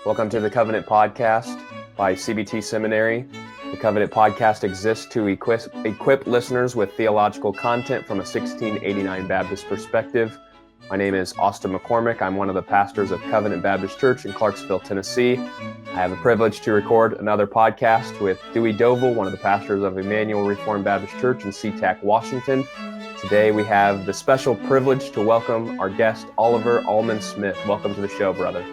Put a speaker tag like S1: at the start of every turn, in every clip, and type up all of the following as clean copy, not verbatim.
S1: Welcome to the Covenant Podcast by CBT Seminary. The Covenant Podcast exists to equip listeners with theological content from a 1689 Baptist perspective. My name is Austin McCormick. I'm one of the pastors of Covenant Baptist Church in Clarksville, Tennessee. I have the privilege to record another podcast with Dewey Dovell, one of the pastors of Emmanuel Reformed Baptist Church in SeaTac, Washington. Today we have the special privilege to welcome our guest, Oliver Allmand-Smith. Welcome to the show, brother.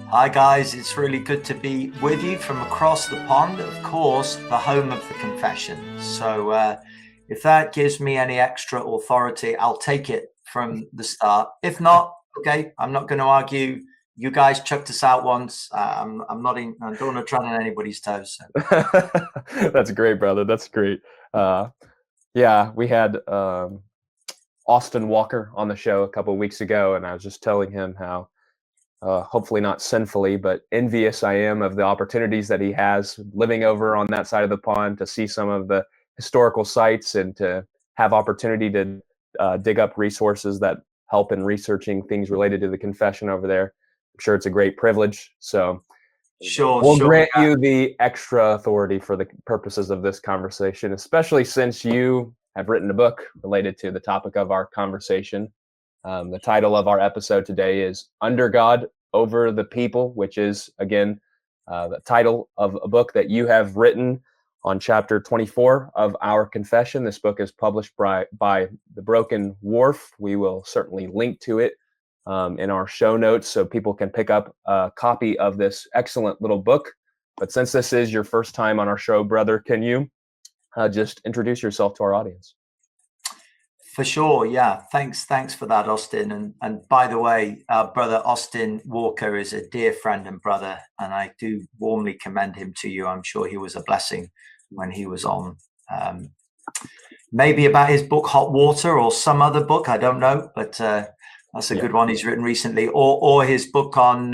S2: Hi guys, it's really good to be with you from across the pond, of course, the home of the confession. So if that gives me any extra authority, I'll take it from the start. If not, okay, I'm not going to argue. You guys chucked us out once. I don't want to tread on anybody's toes. So.
S1: That's great, brother. That's great. Yeah, we had Austin Walker on the show a couple of weeks ago, and I was just telling him how hopefully not sinfully, but envious I am of the opportunities that he has living over on that side of the pond to see some of the historical sites and to have opportunity to dig up resources that help in researching things related to the confession over there. I'm sure it's a great privilege. So we'll grant you the extra authority for the purposes of this conversation, especially since you have written a book related to the topic of our conversation. The title of our episode today is Under God, Over the People, which is, again, the title of a book that you have written on chapter 24 of our confession. This book is published by The Broken Wharf. We will certainly link to it in our show notes so people can pick up a copy of this excellent little book. But since this is your first time on our show, brother, can you just introduce yourself to our audience?
S2: For sure, yeah. Thanks for that, Austin. And by the way, brother Austin Walker is a dear friend and brother, and I do warmly commend him to you. I'm sure he was a blessing when he was on. Maybe about his book Hot Water or some other book, I don't know, but that's a good one he's written recently. Or his book on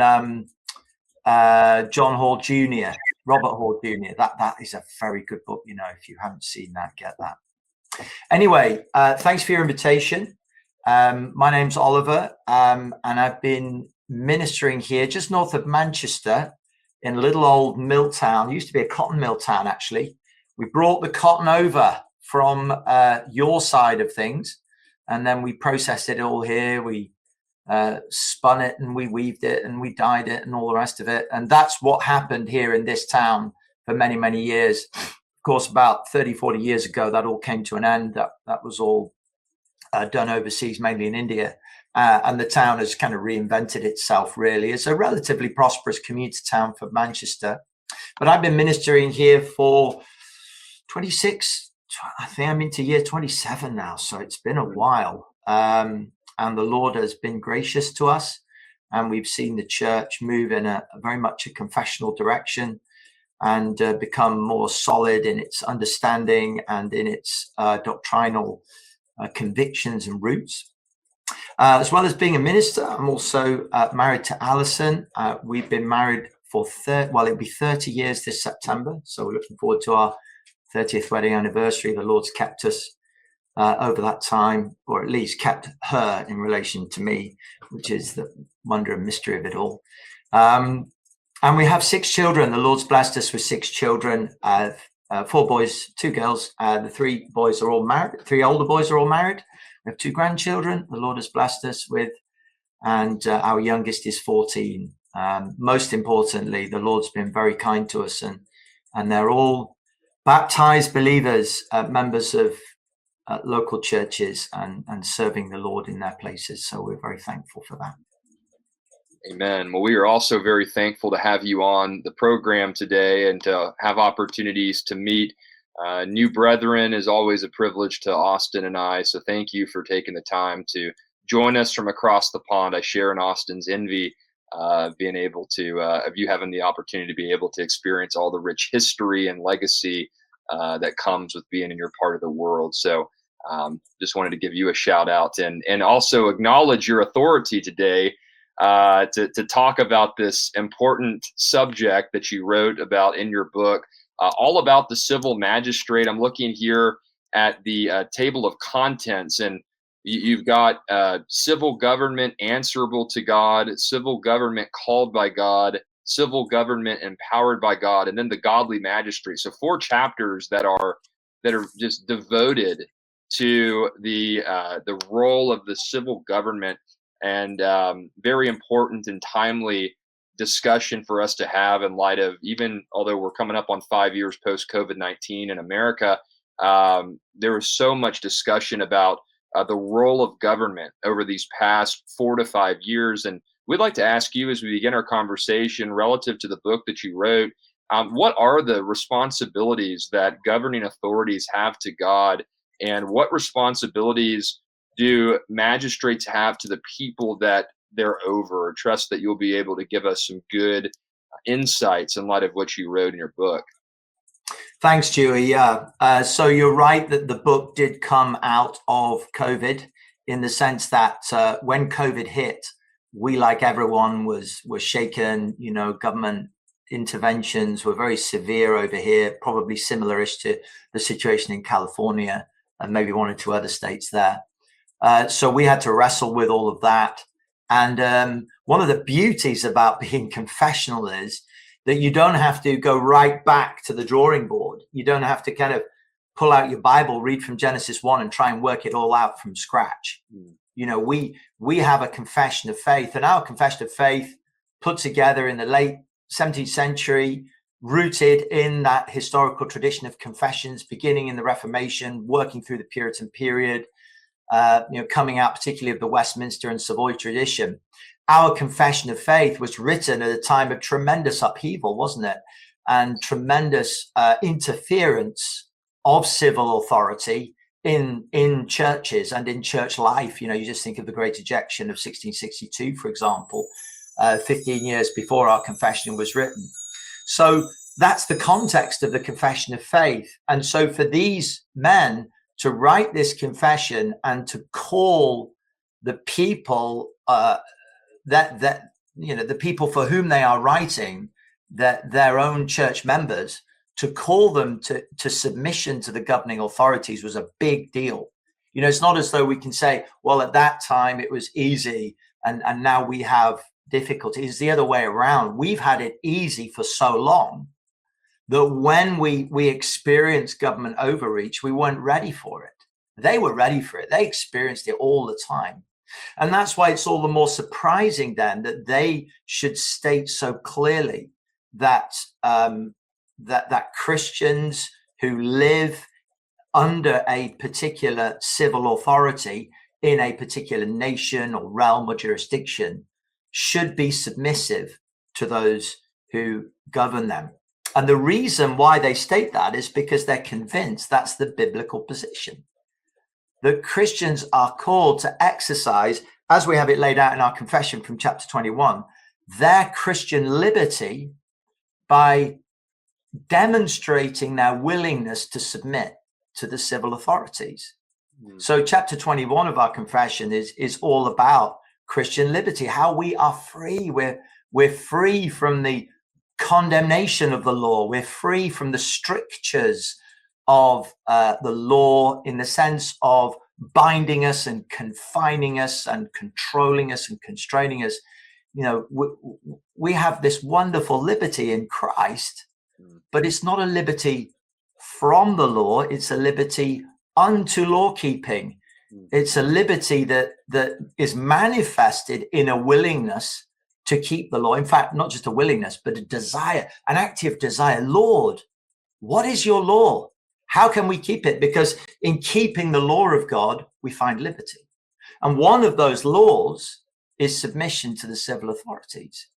S2: John Hall Jr., Robert Hall Jr. That is a very good book. You know, if you haven't seen that, get that. Anyway, thanks for your invitation. My name's Oliver, and I've been ministering here just north of Manchester in a little old mill town. It used to be a cotton mill town, actually. We brought the cotton over from your side of things, and then we processed it all here. We spun it, and we weaved it, and we dyed it, and all the rest of it. And that's what happened here in this town for many, many years. Of course, about 30, 40 years ago, that all came to an end. That was all done overseas, mainly in India. And the town has kind of reinvented itself, really. It's a relatively prosperous commuter town for Manchester. But I've been ministering here for 26, I think I'm into year 27 now. So it's been a while. And the Lord has been gracious to us. And we've seen the church move in a very much a confessional direction, and become more solid in its understanding and in its doctrinal convictions and roots. As well as being a minister, I'm also married to Alison. We've been married for it'll be 30 years this September. So we're looking forward to our 30th wedding anniversary. The Lord's kept us over that time, or at least kept her in relation to me, which is the wonder and mystery of it all. And we have 6 children. The Lord's blessed us with 6 children, 4 boys, 2 girls. The 3 boys are all married. 3 older boys are all married. We have 2 grandchildren the Lord has blessed us with. And our youngest is 14. Most importantly, the Lord's been very kind to us. And they're all baptized believers, members of local churches and serving the Lord in their places. So we're very thankful for that.
S3: Amen. Well, we are also very thankful to have you on the program today and to have opportunities to meet new brethren is always a privilege to Austin and I. So thank you for taking the time to join us from across the pond. I share in Austin's envy being able to, of you having the opportunity to be able to experience all the rich history and legacy that comes with being in your part of the world. So just wanted to give you a shout out and also acknowledge your authority today to talk about this important subject that you wrote about in your book, all about the Civil Magistrate. I'm looking here at the table of contents, and You've got civil government answerable to God, civil government called by God, civil government empowered by God, and then the godly magistrate. So 4 chapters that are just devoted to the role of the civil government, and very important and timely discussion for us to have in light of, even although we're coming up on 5 years post COVID-19 in America, there was so much discussion about the role of government over these past 4 to 5 years. And we'd like to ask you, as we begin our conversation relative to the book that you wrote, what are the responsibilities that governing authorities have to God, and what responsibilities do magistrates have to the people that they're over? Trust that you'll be able to give us some good insights in light of what you wrote in your book.
S2: Thanks, Dewey. Yeah. So you're right that the book did come out of COVID, in the sense that when COVID hit, we, like everyone, were shaken. You know, government interventions were very severe over here, probably similar-ish to the situation in California and maybe 1 or 2 other states there. So we had to wrestle with all of that. And one of the beauties about being confessional is that you don't have to go right back to the drawing board. You don't have to kind of pull out your Bible, read from Genesis 1 and try and work it all out from scratch. You know, we have a confession of faith, and our confession of faith put together in the late 17th century, rooted in that historical tradition of confessions, beginning in the Reformation, working through the Puritan period, you know, coming out particularly of the Westminster and Savoy tradition. Our confession of faith was written at a time of tremendous upheaval, wasn't it? And tremendous interference of civil authority in churches and in church life. You know, you just think of the Great Ejection of 1662, for example, 15 years before our confession was written. So that's the context of the confession of faith. And so for these men to write this confession and to call the people that you know, the people for whom they are writing, that their own church members, to call them to submission to the governing authorities was a big deal. You know, it's not as though we can say, well, at that time it was easy and now we have difficulties. It's the other way around. We've had it easy for so long that when we experienced government overreach, we weren't ready for it. They were ready for it. They experienced it all the time. And that's why it's all the more surprising then that they should state so clearly that that Christians who live under a particular civil authority in a particular nation or realm or jurisdiction should be submissive to those who govern them. And the reason why they state that is because they're convinced that's the biblical position. That Christians are called to exercise, as we have it laid out in our confession from chapter 21, their Christian liberty by demonstrating their willingness to submit to the civil authorities. So chapter 21 of our confession is all about Christian liberty, how we are free. We're free from the condemnation of the law. We're free from the strictures of the law, in the sense of binding us and confining us and controlling us and constraining us. You know, we have this wonderful liberty in Christ, but it's not a liberty from the law. It's a liberty unto law keeping. It's a liberty that is manifested in a willingness to keep the law. In fact, not just a willingness, but a desire, an active desire. Lord, what is your law? How can we keep it? Because in keeping the law of God, we find liberty. And one of those laws is submission to the civil authorities.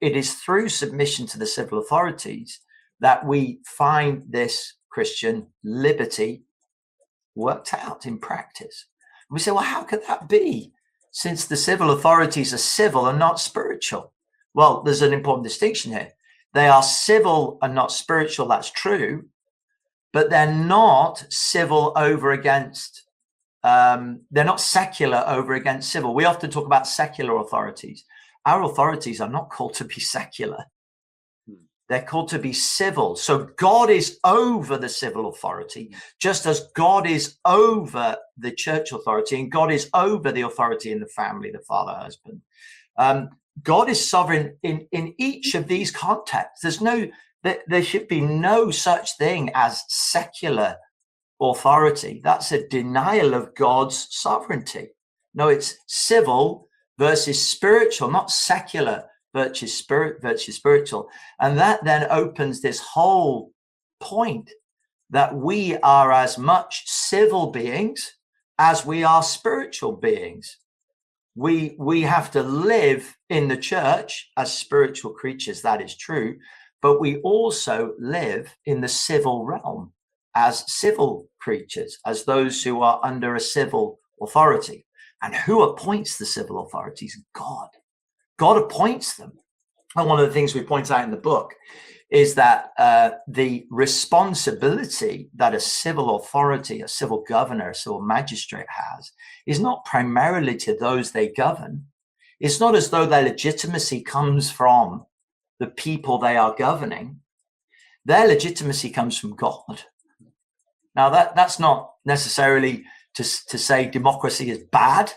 S2: It is through submission to the civil authorities that we find this Christian liberty worked out in practice. We say, well, how could that be? Since the civil authorities are civil and not spiritual. Well, there's an important distinction here. They are civil and not spiritual, that's true, but they're not civil over against, they're not secular over against civil. We often talk about secular authorities. Our authorities are not called to be secular. They're called to be civil. So God is over the civil authority, just as God is over the church authority, and God is over the authority in the family, the father, husband. God is sovereign in each of these contexts. There should be no such thing as secular authority. That's a denial of God's sovereignty. No, it's civil versus spiritual, not secular versus spiritual. And that then opens this whole point that we are as much civil beings as we are spiritual beings. We have to live in the church as spiritual creatures, that is true, but we also live in the civil realm as civil creatures, as those who are under a civil authority. And who appoints the civil authorities? God. God appoints them. And one of the things we point out in the book is that the responsibility that a civil authority, a civil governor, a civil magistrate has is not primarily to those they govern. It's not as though their legitimacy comes from the people they are governing. Their legitimacy comes from God. Now, that's not necessarily to say democracy is bad,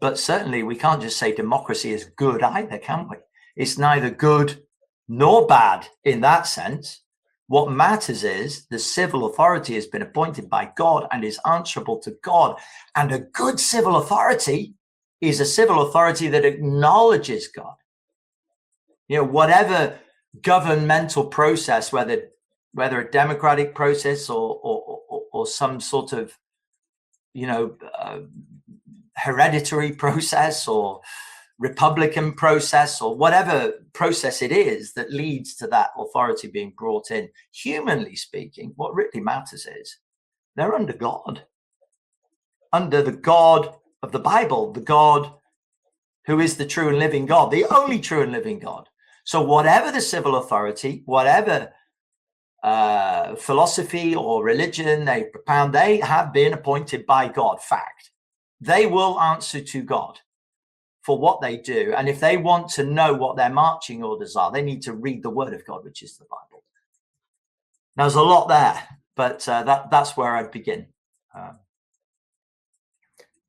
S2: but certainly we can't just say democracy is good either, can we? It's neither good nor bad in that sense. What matters is the civil authority has been appointed by God and is answerable to God. And a good civil authority is a civil authority that acknowledges God. You know, whatever governmental process, whether a democratic process or some sort of, hereditary process or Republican process or whatever process it is that leads to that authority being brought in, humanly speaking, what really matters is they're under God, under the God of the Bible, the God who is the true and living God, the only true and living God. So whatever the civil authority, whatever philosophy or religion they propound, they have been appointed by God. Fact. They will answer to God for what they do. And if they want to know what their marching orders are, they need to read the word of God, which is the Bible. Now, there's a lot there, but that's where I'd begin.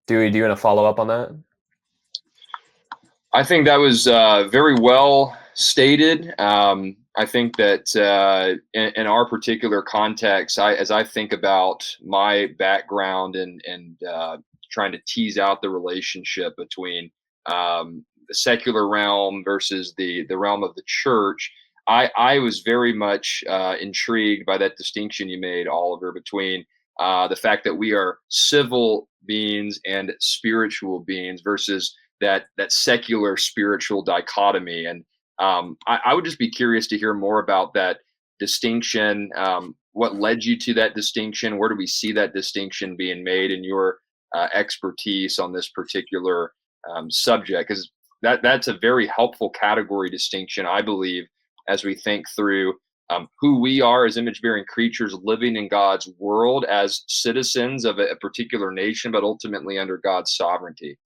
S1: Dewey, do you want to follow up on that?
S3: I think that was very well stated. I think that in our particular context, as I think about my background and trying to tease out the relationship between the secular realm versus the realm of the church, I was very much intrigued by that distinction you made, Oliver, between the fact that we are civil beings and spiritual beings versus that secular spiritual dichotomy. And I would just be curious to hear more about that distinction. What led you to that distinction? Where do we see that distinction being made in your expertise on this particular subject? Because that's a very helpful category distinction, I believe, as we think through who we are as image-bearing creatures living in God's world as citizens of a particular nation, but ultimately under God's sovereignty.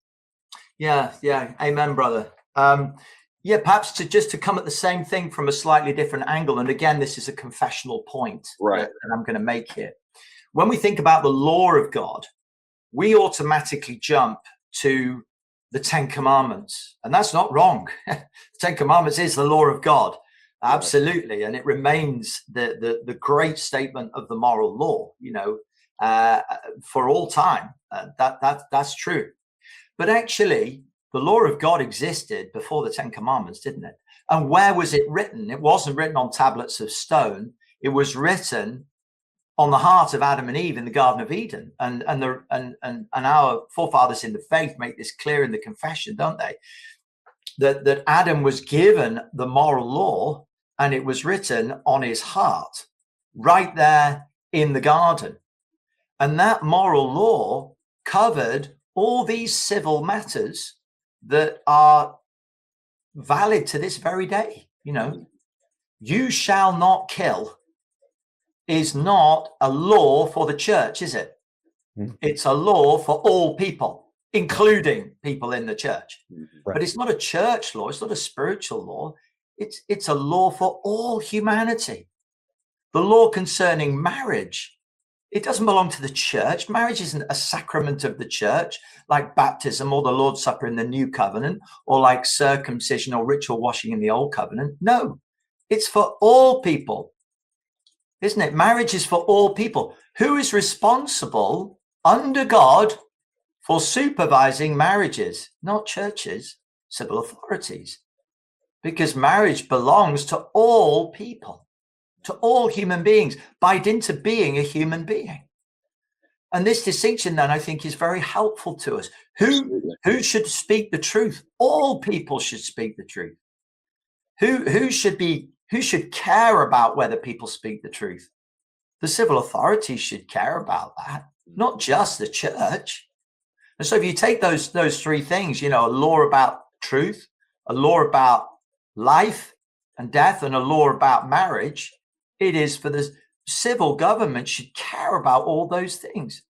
S3: Yeah.
S2: Amen, brother. Perhaps to come at the same thing from a slightly different angle. And again, this is a confessional point that I'm going to make here. When we think about the law of God, we automatically jump to the Ten Commandments. And that's not wrong. The Ten Commandments is the law of God. Absolutely. And it remains the great statement of the moral law, for all time. That's true. But actually, the law of God existed before the Ten Commandments, didn't it? And where was it written? It wasn't written on tablets of stone. It was written on the heart of Adam and Eve in the Garden of Eden. And our forefathers in the faith make this clear in the confession, don't they? That Adam was given the moral law and it was written on his heart right there in the garden. And that moral law covered all these civil matters that are valid to this very day. You shall not kill is not a law for the church, is it? It's a law for all people, including people in the church. Right. But it's not a church law. It's not a spiritual law. It's a law for all humanity. The law concerning marriage, it doesn't belong to the church. Marriage isn't a sacrament of the church, like baptism or the Lord's Supper in the New Covenant, or like circumcision or ritual washing in the Old Covenant. No, it's for all people, isn't it? Marriage is for all people. Who is responsible under God for supervising marriages? Not churches, civil authorities. Because marriage belongs to all people, to all human beings, by dint of being a human being. And this distinction then, I think, is very helpful to us. Who should speak the truth? All people should speak the truth. Who should care about whether people speak the truth? The civil authorities should care about that, not just the church. And so if you take those three things, a law about truth, a law about life and death, and a law about marriage, it is for the civil government should care about all those things.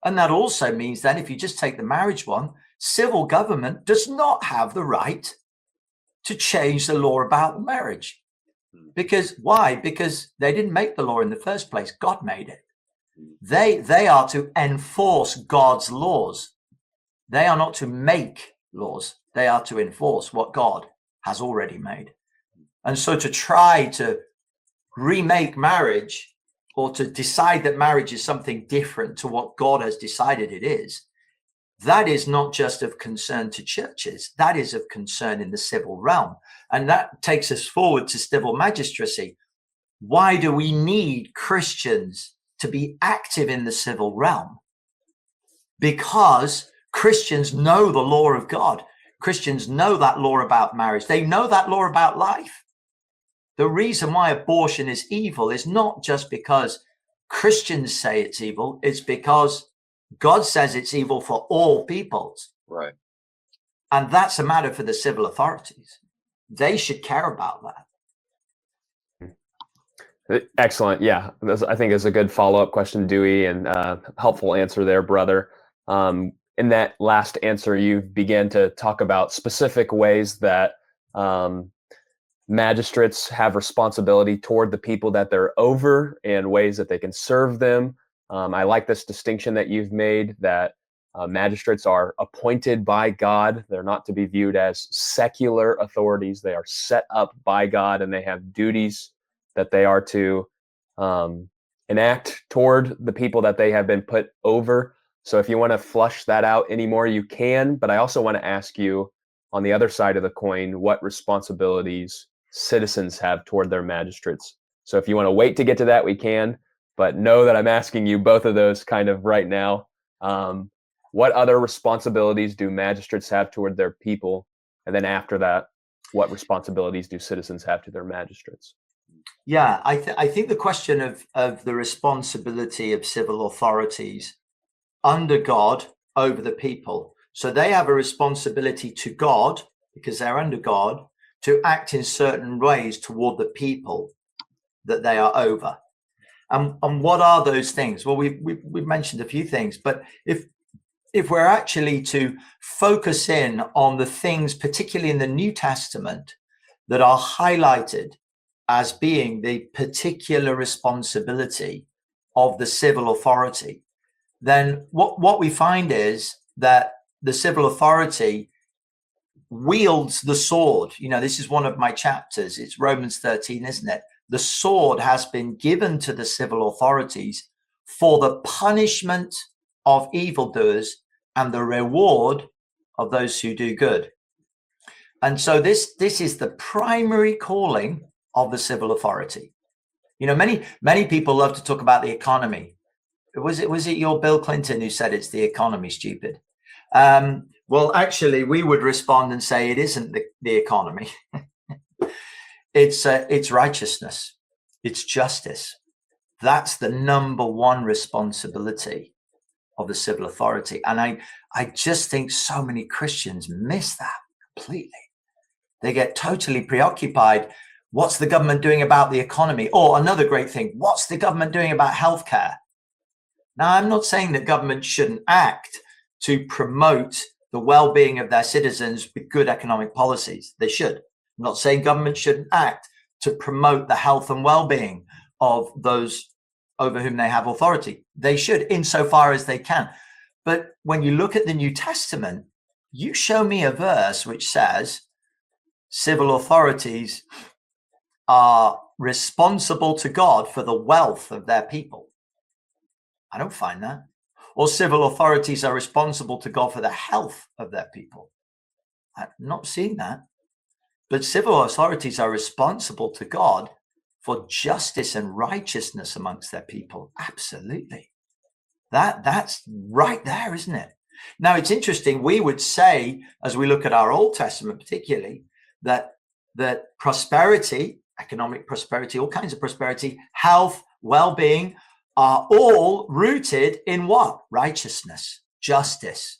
S2: And that also means then, if you just take the marriage one, civil government does not have the right to change the law about marriage. Because why? Because they didn't make the law in the first place. God made it. They are to enforce God's laws. They are not to make laws. They are to enforce what God has already made. And so to try to remake marriage, or to decide that marriage is something different to what God has decided it is, that is not just of concern to churches. That is of concern in the civil realm. And that takes us forward to civil magistracy. Why do we need Christians to be active in the civil realm? Because Christians know the law of God. Christians know that law about marriage. They know that law about life. The reason why abortion is evil is not just because Christians say it's evil. It's because God says it's evil for all peoples.
S3: Right.
S2: And that's a matter for the civil authorities. They should care about that.
S1: Excellent. Yeah, I think is a good follow-up question, Dewey, and helpful answer there, brother. In that last answer, you began to talk about specific ways that magistrates have responsibility toward the people that they're over, and ways that they can serve them. I like this distinction that you've made, that magistrates are appointed by God. They're not to be viewed as secular authorities. They are set up by God, and they have duties that they are to enact toward the people that they have been put over. So if you want to flush that out anymore, you can. But I also want to ask you, on the other side of the coin, what responsibilities citizens have toward their magistrates. So if you want to wait to get to that, we can. But know that I'm asking you both of those kind of right now. What other responsibilities do magistrates have toward their people? And then after that, what responsibilities do citizens have to their magistrates?
S2: Yeah, I think the question of the responsibility of civil authorities under God over the people. So they have a responsibility to God, because they're under God, to act in certain ways toward the people that they are over. And what are those things? Well, we've mentioned a few things, but if we're actually to focus in on the things, particularly in the New Testament, that are highlighted as being the particular responsibility of the civil authority, then what we find is that the civil authority wields the sword. This is one of my chapters. It's Romans 13, isn't it? The sword has been given to the civil authorities for the punishment of evildoers and the reward of those who do good. And so this is the primary calling of the civil authority. Many people love to talk about the economy. Was it your Bill Clinton who said it's the economy, stupid? Well, actually, we would respond and say it isn't the economy. It's righteousness. It's justice. That's the number one responsibility of the civil authority. And I just think so many Christians miss that completely. They get totally preoccupied. What's the government doing about the economy? Or another great thing, what's the government doing about healthcare? Now, I'm not saying that government shouldn't act to promote the well-being of their citizens with good economic policies. They should. I'm not saying government shouldn't act to promote the health and well-being of those over whom they have authority. They should, insofar as they can. But when you look at the New Testament, you show me a verse which says civil authorities are responsible to God for the wealth of their people. I don't find that. Or civil authorities are responsible to God for the health of their people. I've not seen that. But civil authorities are responsible to God for justice and righteousness amongst their people. Absolutely. That's right there, isn't it? Now, it's interesting. We would say, as we look at our Old Testament particularly, that prosperity, economic prosperity, all kinds of prosperity, health, well-being are all rooted in what? Righteousness, justice.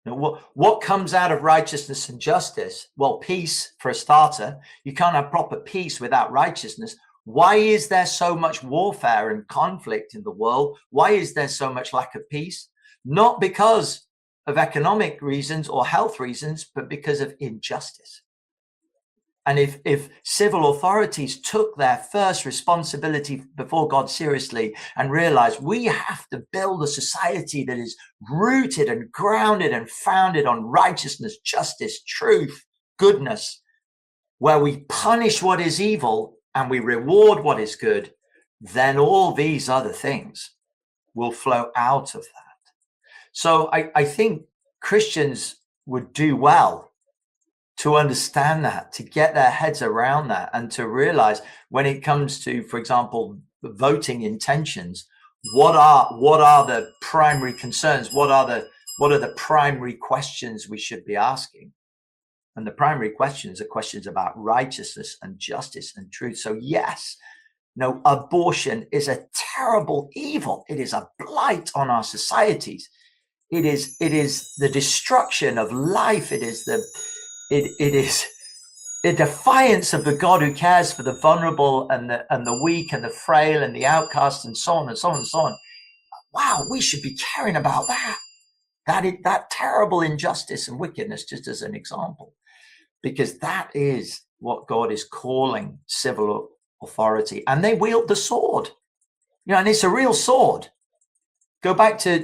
S2: Now, what comes out of righteousness and justice? Well, peace, for a starter. You can't have proper peace without righteousness. Why is there so much warfare and conflict in the world? Why is there so much lack of peace? Not because of economic reasons or health reasons, but because of injustice. And if civil authorities took their first responsibility before God seriously and realized we have to build a society that is rooted and grounded and founded on righteousness, justice, truth, goodness, where we punish what is evil and we reward what is good, then all these other things will flow out of that. So I think Christians would do well to understand that, to get their heads around that, and to realize when it comes to, for example, voting intentions, what are the primary concerns? What are the primary questions we should be asking? And the primary questions are questions about righteousness and justice and truth. So yes, no, abortion is a terrible evil. It is a blight on our societies. It is the destruction of life. It is a defiance of the God who cares for the vulnerable and the weak and the frail and the outcast and so on and so on and so on. Wow, we should be caring about that. That terrible injustice and wickedness, just as an example, because that is what God is calling civil authority, and they wield the sword, and it's a real sword. Go back to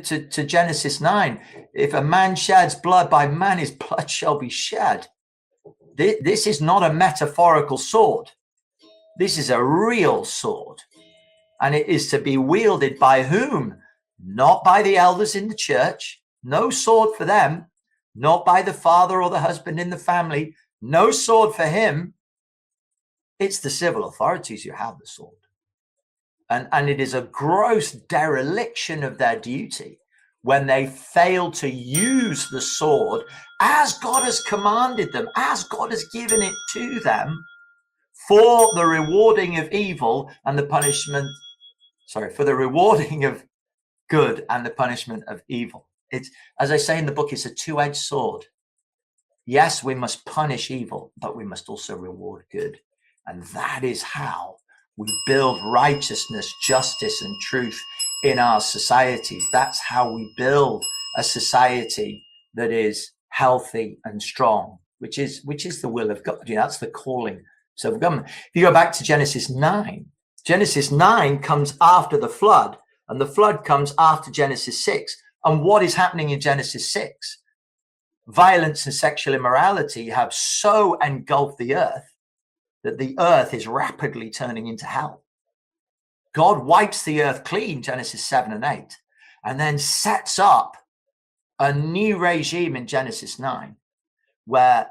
S2: Genesis 9. If a man sheds blood, by man his blood shall be shed. This is not a metaphorical sword. This is a real sword. And it is to be wielded by whom? Not by the elders in the church. No sword for them. Not by the father or the husband in the family. No sword for him. It's the civil authorities who have the sword. And it is a gross dereliction of their duty when they fail to use the sword as God has commanded them, as God has given it to them, for the rewarding of evil and the punishment, for the rewarding of good and the punishment of evil. It's, as I say in the book, it's a two-edged sword. Yes, we must punish evil, but we must also reward good. And that is how we build righteousness, justice, and truth in our societies. That's how we build a society that is healthy and strong, which is the will of God. That's the calling of government. If you go back to Genesis 9, Genesis 9 comes after the flood, and the flood comes after Genesis 6. And what is happening in Genesis 6? Violence and sexual immorality have so engulfed the earth that the earth is rapidly turning into hell. God wipes the earth clean, Genesis 7 and 8, and then sets up a new regime in Genesis 9, where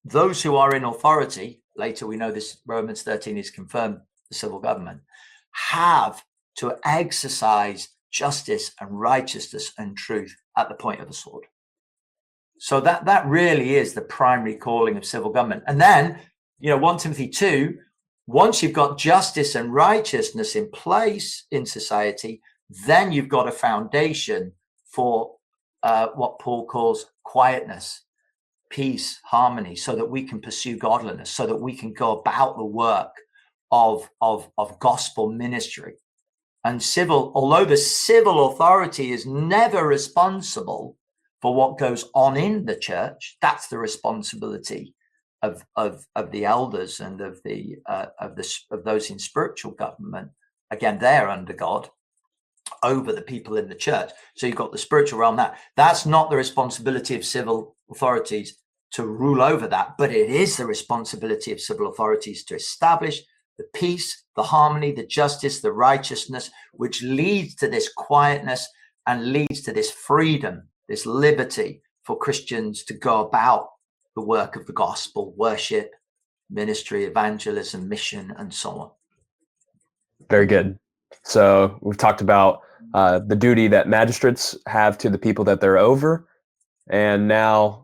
S2: those who are in authority, later we know this, Romans 13 is confirmed, the civil government, have to exercise justice and righteousness and truth at the point of the sword. So that really is the primary calling of civil government. And then, 1 Timothy 2, once you've got justice and righteousness in place in society, then you've got a foundation for what Paul calls quietness, peace, harmony, so that we can pursue godliness, so that we can go about the work of gospel ministry. And although the civil authority is never responsible for what goes on in the church, that's the responsibility of the elders and of those in spiritual government. Again, they're under God over the people in the church. So you've got the spiritual realm. That's not the responsibility of civil authorities to rule over that, but it is the responsibility of civil authorities to establish the peace, the harmony, the justice, the righteousness, which leads to this quietness and leads to this freedom, this liberty for Christians to go about the work of the gospel, worship, ministry, evangelism, mission, and so on.
S1: Very good. So we've talked about the duty that magistrates have to the people that they're over, and now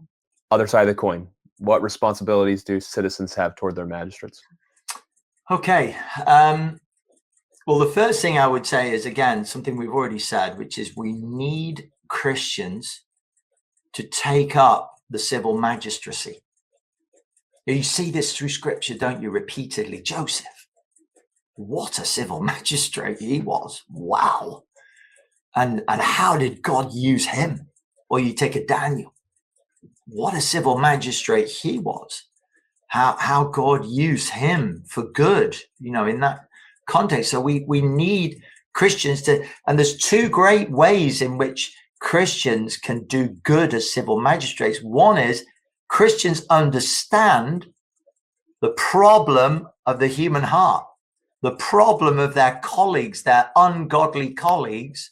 S1: other side of the coin. What responsibilities do citizens have toward their magistrates?
S2: Okay. Well, the first thing I would say is, again, something we've already said, which is we need Christians to take up the civil magistracy. You see this through scripture, don't you, repeatedly? Joseph, what a civil magistrate he was. Wow. And how did God use him? Or you take a Daniel, what a civil magistrate he was. How God used him for good, in that context. So we need Christians to, and there's two great ways in which Christians can do good as civil magistrates. One is Christians understand the problem of the human heart, the problem of their colleagues, their ungodly colleagues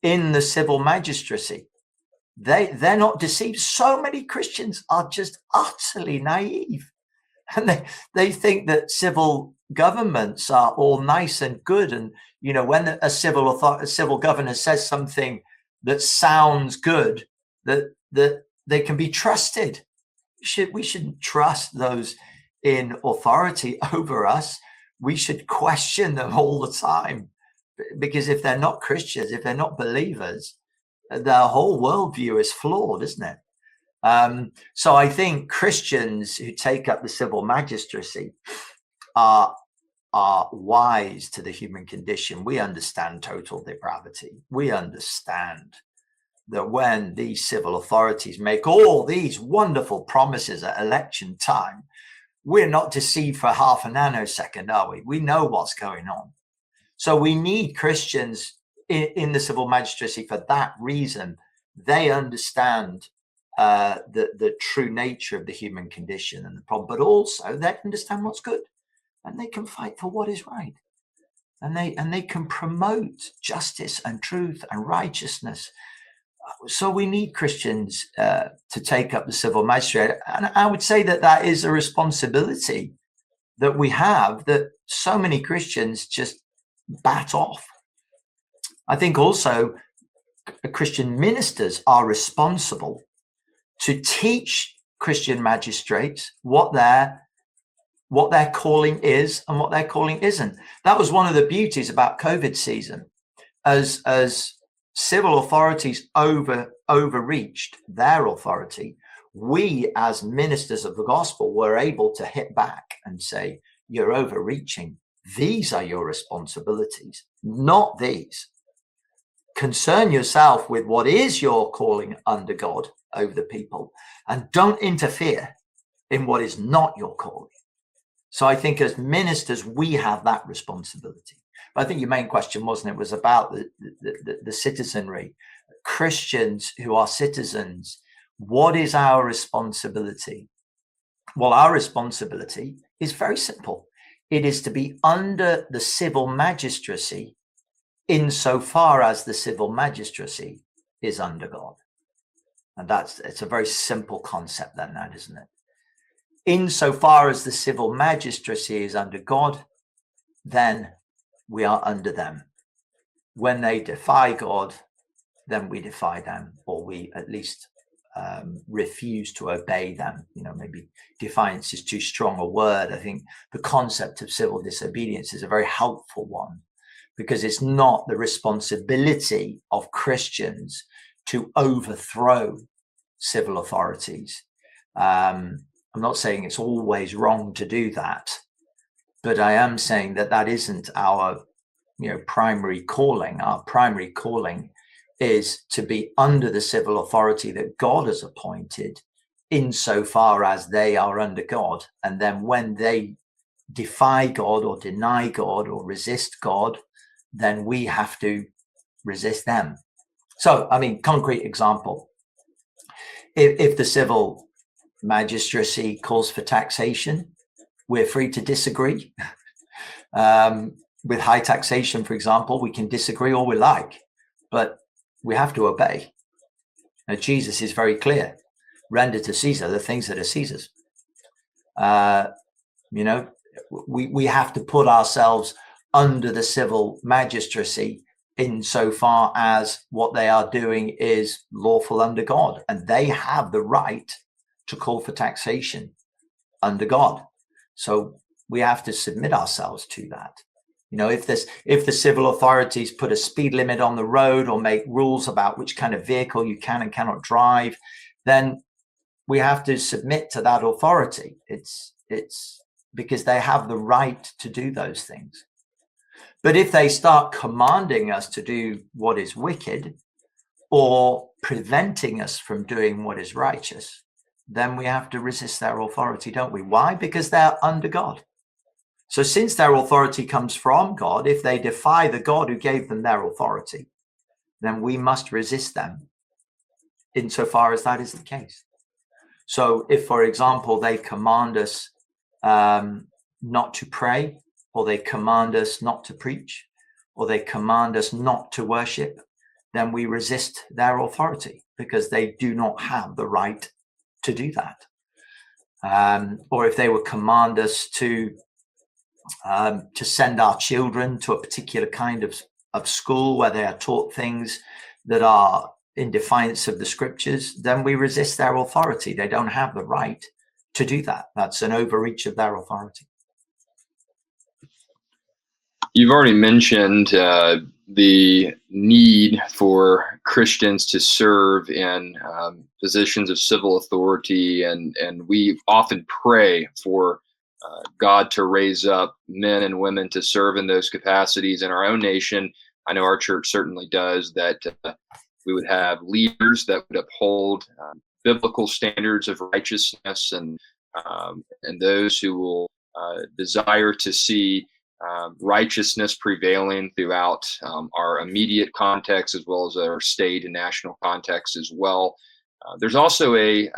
S2: in the civil magistracy. They're not deceived. So many Christians are just utterly naive. And they think that civil governments are all nice and good. And, when a civil governor says something that sounds good, that they can be trusted. We shouldn't trust those in authority over us. We should question them all the time. Because if they're not Christians, if they're not believers, their whole worldview is flawed, isn't it? So I think Christians who take up the civil magistracy are wise to the human condition. We understand total depravity. We understand that when these civil authorities make all these wonderful promises at election time, we're not deceived for half a nanosecond, are we? We know what's going on. So we need Christians in the civil magistracy for that reason. They understand the true nature of the human condition and the problem, but also they understand what's good, and they can fight for what is right, and they can promote justice and truth and righteousness. So we need Christians to take up the civil magistrate, and I would say that is a responsibility that we have that so many Christians just bat off. I think also Christian ministers are responsible to teach Christian magistrates what their calling is and what their calling isn't. That was one of the beauties about COVID season, as civil authorities overreached their authority. We as ministers of the gospel were able to hit back and say, you're overreaching. These are your responsibilities, not these. Concern yourself with what is your calling under God over the people, and don't interfere in what is not your calling. So I think as ministers, we have that responsibility. But I think your main question, wasn't it, was about the citizenry. Christians who are citizens, what is our responsibility? Well, our responsibility is very simple. It is to be under the civil magistracy insofar as the civil magistracy is under God. And it's a very simple concept then, that, isn't it? Insofar as the civil magistracy is under God, then we are under them. When they defy God, then we defy them, or we at least refuse to obey them. Maybe defiance is too strong a word. I think the concept of civil disobedience is a very helpful one, because it's not the responsibility of Christians to overthrow civil authorities. I'm not saying it's always wrong to do that, but I am saying that isn't our primary calling. Our primary calling is to be under the civil authority that God has appointed insofar as they are under God. And then when they defy God or deny God or resist God, then we have to resist them. So, I mean, concrete example, if the civil magistracy calls for taxation, we're free to disagree. With high taxation, for example, we can disagree all we like, but we have to obey. Now, Jesus is very clear: render to Caesar the things that are Caesar's. We have to put ourselves under the civil magistracy insofar as what they are doing is lawful under God, and they have the right to call for taxation under God. So we have to submit ourselves to that. If the civil authorities put a speed limit on the road or make rules about which kind of vehicle you can and cannot drive, then we have to submit to that authority. It's because they have the right to do those things. But if they start commanding us to do what is wicked or preventing us from doing what is righteous, then we have to resist their authority, don't we? Why? Because they're under God. So since their authority comes from God, if they defy the God who gave them their authority, then we must resist them insofar as that is the case. So if, for example, they command us not to pray, or they command us not to preach, or they command us not to worship, then we resist their authority because they do not have the right to do that. Or if they would command us to send our children to a particular kind of school where they are taught things that are in defiance of the scriptures, then we resist their authority. They don't have the right to do that. That's an overreach of their authority.
S3: You've already mentioned the need for Christians to serve in positions of civil authority, and we often pray for God to raise up men and women to serve in those capacities in our own nation. I know our church certainly does, that we would have leaders that would uphold biblical standards of righteousness, and those who will desire to see righteousness prevailing throughout our immediate context as well as our state and national context as well. There's also a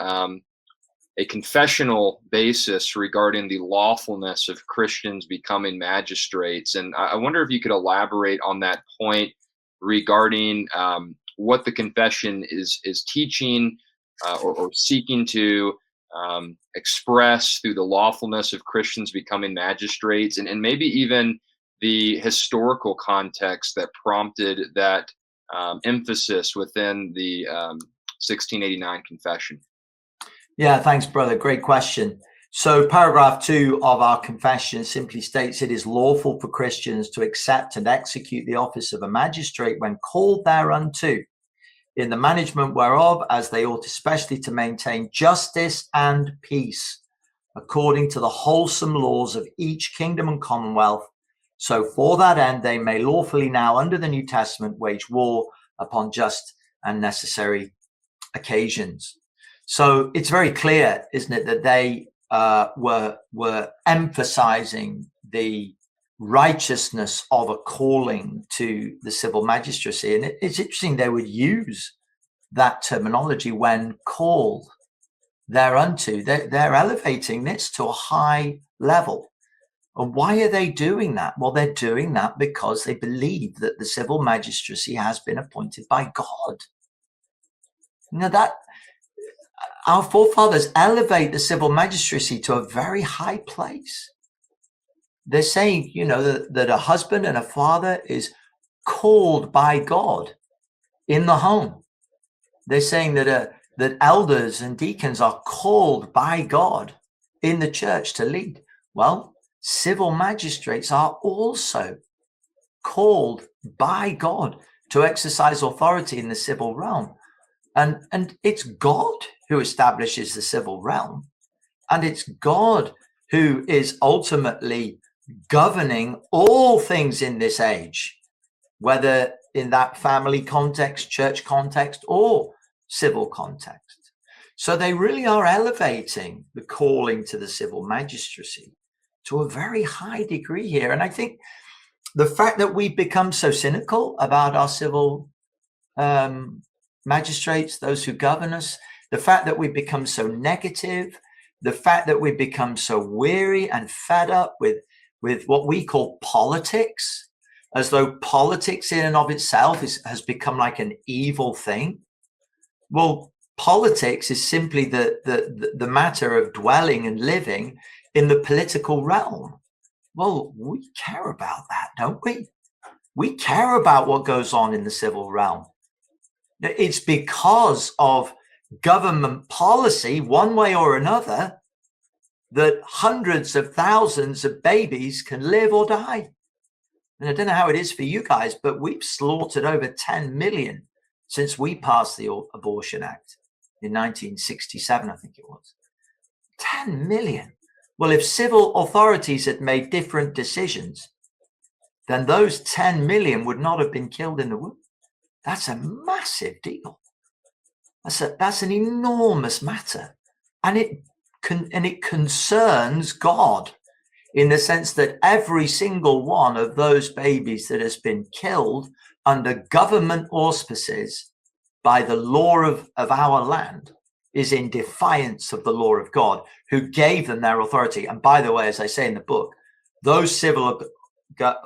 S3: confessional basis regarding the lawfulness of Christians becoming magistrates. And I wonder if you could elaborate on that point regarding what the confession is teaching or seeking to express through the lawfulness of Christians becoming magistrates, and maybe even the historical context that prompted that emphasis within the 1689 confession.
S2: Yeah, thanks, brother. Great question. So paragraph 2 of our confession simply states it is lawful for Christians to accept and execute the office of a magistrate when called thereunto, in the management whereof, as they ought especially to maintain justice and peace, according to the wholesome laws of each kingdom and commonwealth. So for that end, they may lawfully now, under the New Testament, wage war upon just and necessary occasions. So it's very clear, isn't it, that they were emphasizing the righteousness of a calling to the civil magistracy. And it's interesting they would use that terminology when called thereunto. They're elevating this to a high level. And why are they doing that? Well, they're doing that because they believe that the civil magistracy has been appointed by God. Now, that our forefathers elevate the civil magistracy to a very high place. They're saying, that a husband and a father is called by God in the home. They're saying that elders and deacons are called by God in the church to lead. Well, civil magistrates are also called by God to exercise authority in the civil realm. And it's God who establishes the civil realm. And it's God who is ultimately governing all things in this age, whether in that family context, church context, or civil context. So they really are elevating the calling to the civil magistracy to a very high degree here. And I think the fact that we've become so cynical about our civil magistrates, those who govern us, the fact that we've become so negative, the fact that we've become so weary and fed up with what we call politics, as though politics in and of itself has become like an evil thing. Well, politics is simply the matter of dwelling and living in the political realm. Well, we care about that, don't we? We care about what goes on in the civil realm. It's because of government policy, one way or another, that hundreds of thousands of babies can live or die. And I don't know how it is for you guys, but we've slaughtered over 10 million since we passed the Abortion Act in 1967, I think it was. 10 million. Well, if civil authorities had made different decisions, then those 10 million would not have been killed in the womb. That's a massive deal. That's an enormous matter. And it concerns God, in the sense that every single one of those babies that has been killed under government auspices by the law of our land is in defiance of the law of God, who gave them their authority. And by the way, as I say in the book, those civil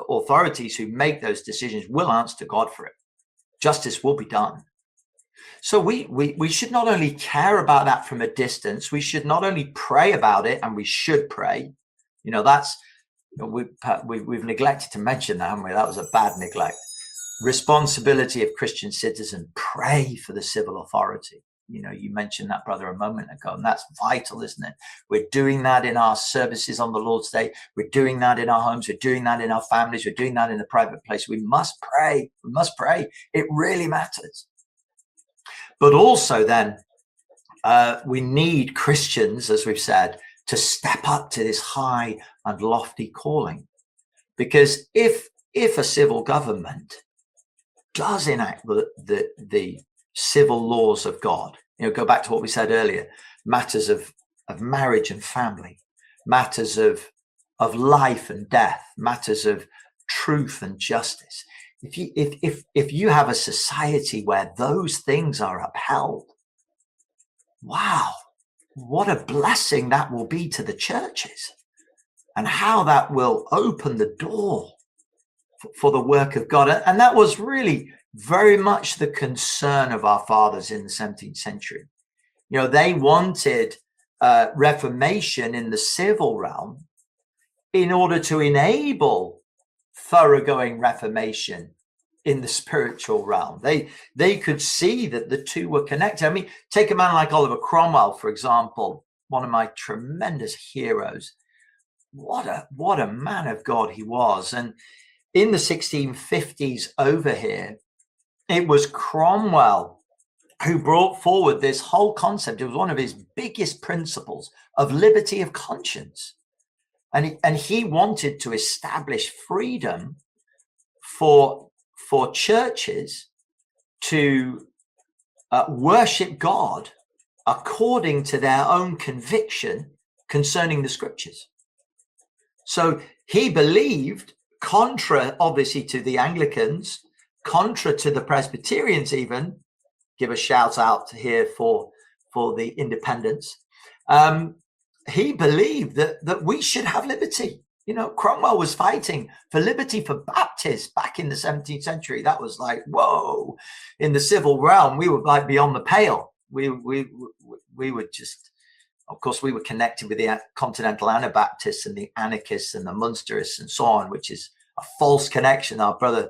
S2: authorities who make those decisions will answer to God for it. Justice will be done. So we should not only care about that from a distance, we should not only pray about it, and we should pray. You know, that's, we've neglected to mention that, haven't we? That was a bad neglect. Responsibility of Christian citizen, pray for the civil authority. You know, you mentioned that, brother, a moment ago, and that's vital, isn't it? We're doing that in our services on the Lord's Day. We're doing that in our homes. We're doing that in our families. We're doing that in the private place. We must pray. We must pray. It really matters. But also then, we need Christians, as we've said, to step up to this high and lofty calling. Because if a civil government does enact the civil laws of God, you know, go back to what we said earlier, matters of marriage and family, matters of life and death, matters of truth and justice. If you have a society where those things are upheld, wow, what a blessing that will be to the churches, and how that will open the door for the work of God. And that was really very much the concern of our fathers in the 17th century. You know, they wanted reformation in the civil realm in order to enable thoroughgoing reformation in the spiritual realm. They could see that the two were connected. I mean, take a man like Oliver Cromwell, for example, one of my tremendous heroes. What a man of God he was. And in the 1650s over here, it was Cromwell who brought forward this whole concept. It was one of his biggest principles of liberty of conscience. And he wanted to establish freedom for churches to worship God according to their own conviction concerning the scriptures. So he believed, contra obviously to the Anglicans, contra to the Presbyterians even, give a shout out here for the independents, he believed that we should have liberty. You know, Cromwell was fighting for liberty for Baptists back in the 17th century. That was like, whoa, in the civil realm, we were like beyond the pale. We were just, of course, we were connected with the Continental Anabaptists and the anarchists and the Munsterists and so on, which is a false connection. Our brother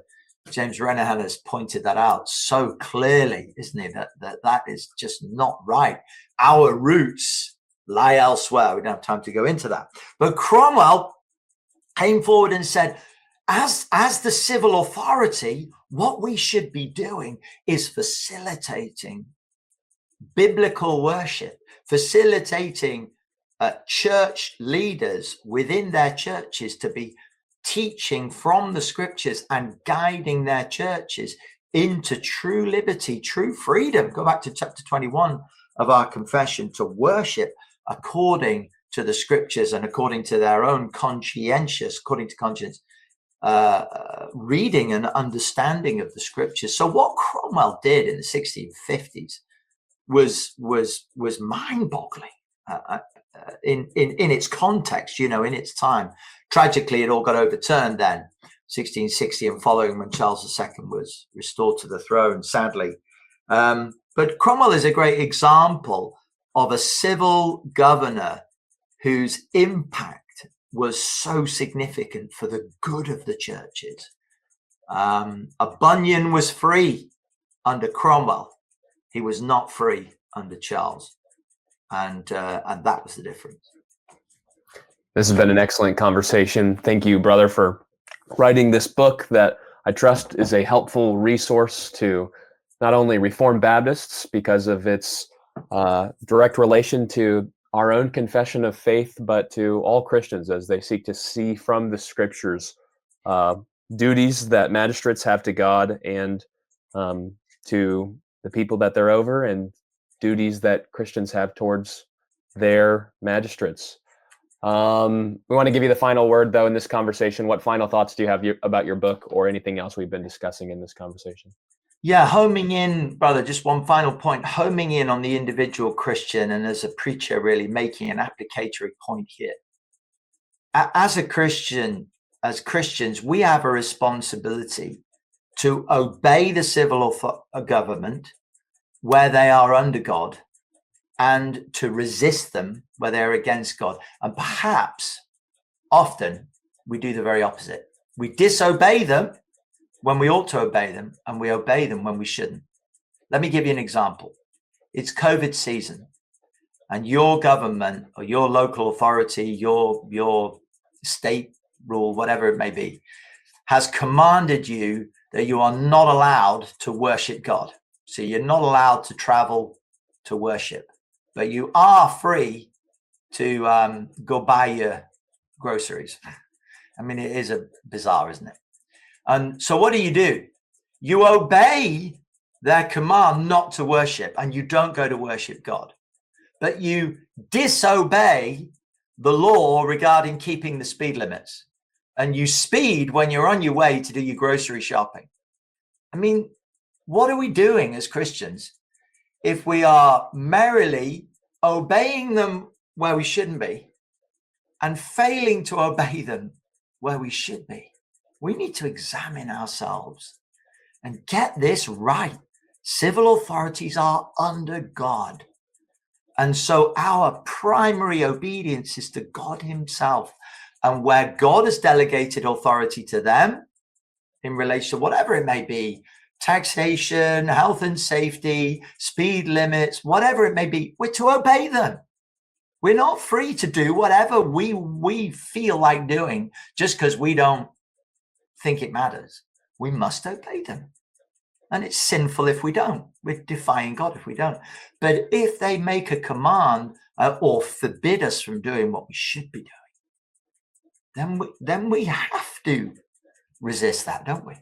S2: James Renahan has pointed that out so clearly, isn't he? That is just not right. Our roots lie elsewhere. We don't have time to go into that. But Cromwell came forward and said, as the civil authority, what we should be doing is facilitating biblical worship, facilitating church leaders within their churches to be teaching from the scriptures and guiding their churches into true liberty, true freedom. Go back to chapter 21 of our confession to worship according to the scriptures and according to their own according to conscience, reading and understanding of the scriptures. So what Cromwell did in the 1650s was mind-boggling in its context, in its time. Tragically, it all got overturned then, 1660 and following, when Charles II was restored to the throne, sadly. But Cromwell is a great example of a civil governor whose impact was so significant for the good of the churches. A Bunyan was free under Cromwell. He was not free under Charles. And that was the difference.
S1: This has been an excellent conversation. Thank you, brother, for writing this book that I trust is a helpful resource to not only Reformed Baptists because of its direct relation to our own confession of faith, but to all Christians as they seek to see from the scriptures duties that magistrates have to God and to the people that they're over, and duties that Christians have towards their magistrates. We want to give you the final word, though, in this conversation. What final thoughts do you have about your book or anything else we've been discussing in this conversation?
S2: Yeah, homing in, brother, just one final point, homing in on the individual Christian, and as a preacher, really making an applicatory point here. As Christians, we have a responsibility to obey the civil government where they are under God, and to resist them where they're against God. And perhaps often we do the very opposite. We disobey them when we ought to obey them, and we obey them when we shouldn't. Let me give you an example. It's COVID season, and your government or your local authority, your state rule, whatever it may be, has commanded you that you are not allowed to worship God. So you're not allowed to travel to worship, but you are free to go buy your groceries. I mean, it is bizarre, isn't it? And so what do? You obey their command not to worship, and you don't go to worship God. But you disobey the law regarding keeping the speed limits, and you speed when you're on your way to do your grocery shopping. I mean, what are we doing as Christians if we are merrily obeying them where we shouldn't be and failing to obey them where we should be? We need to examine ourselves and get this right. Civil authorities are under God. And so our primary obedience is to God himself. And where God has delegated authority to them in relation to whatever it may be, taxation, health and safety, speed limits, whatever it may be, we're to obey them. We're not free to do whatever we feel like doing just because we don't think it matters. We must obey them. And it's sinful if we don't. We're defying God if we don't. But if they make a command or forbid us from doing what we should be doing, then we have to resist that, don't we?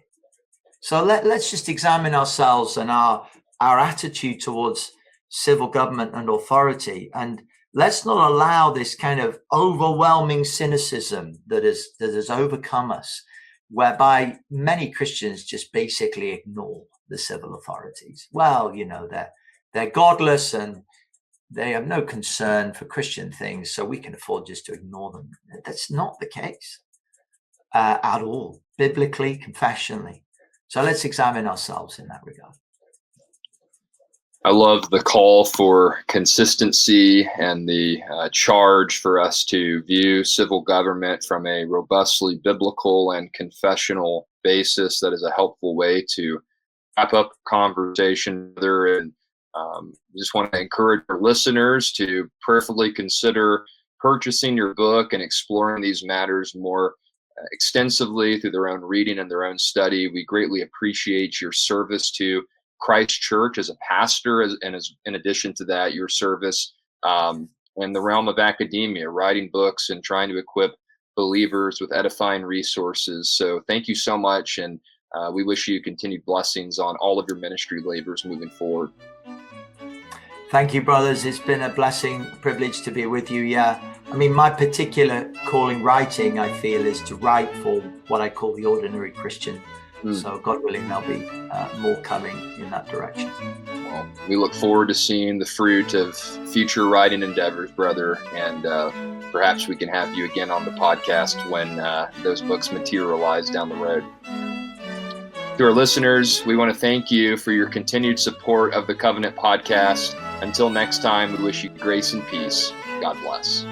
S2: So let's just examine ourselves and our attitude towards civil government and authority, and let's not allow this kind of overwhelming cynicism that has overcome us, whereby many Christians just basically ignore the civil authorities. Well, they're godless and they have no concern for Christian things, so we can afford just to ignore them. That's not the case at all, biblically, confessionally. So let's examine ourselves in that regard.
S3: I love the call for consistency and the charge for us to view civil government from a robustly biblical and confessional basis. That is a helpful way to wrap up the conversation there. And just want to encourage our listeners to prayerfully consider purchasing your book and exploring these matters more extensively through their own reading and their own study. We greatly appreciate your service to Christ Church as a pastor, and as in addition to that, your service in the realm of academia, writing books and trying to equip believers with edifying resources. So thank you so much, and we wish you continued blessings on all of your ministry labors moving forward.
S2: Thank you, brothers. It's been a blessing, privilege to be with you. Yeah. I mean, my particular calling writing, I feel, is to write for what I call the ordinary Christian. So God willing, there'll be more coming in that direction.
S3: Well, we look forward to seeing the fruit of future writing endeavors, brother. And perhaps we can have you again on the podcast when those books materialize down the road. To our listeners, we want to thank you for your continued support of the Covenant Podcast. Until next time, we wish you grace and peace. God bless.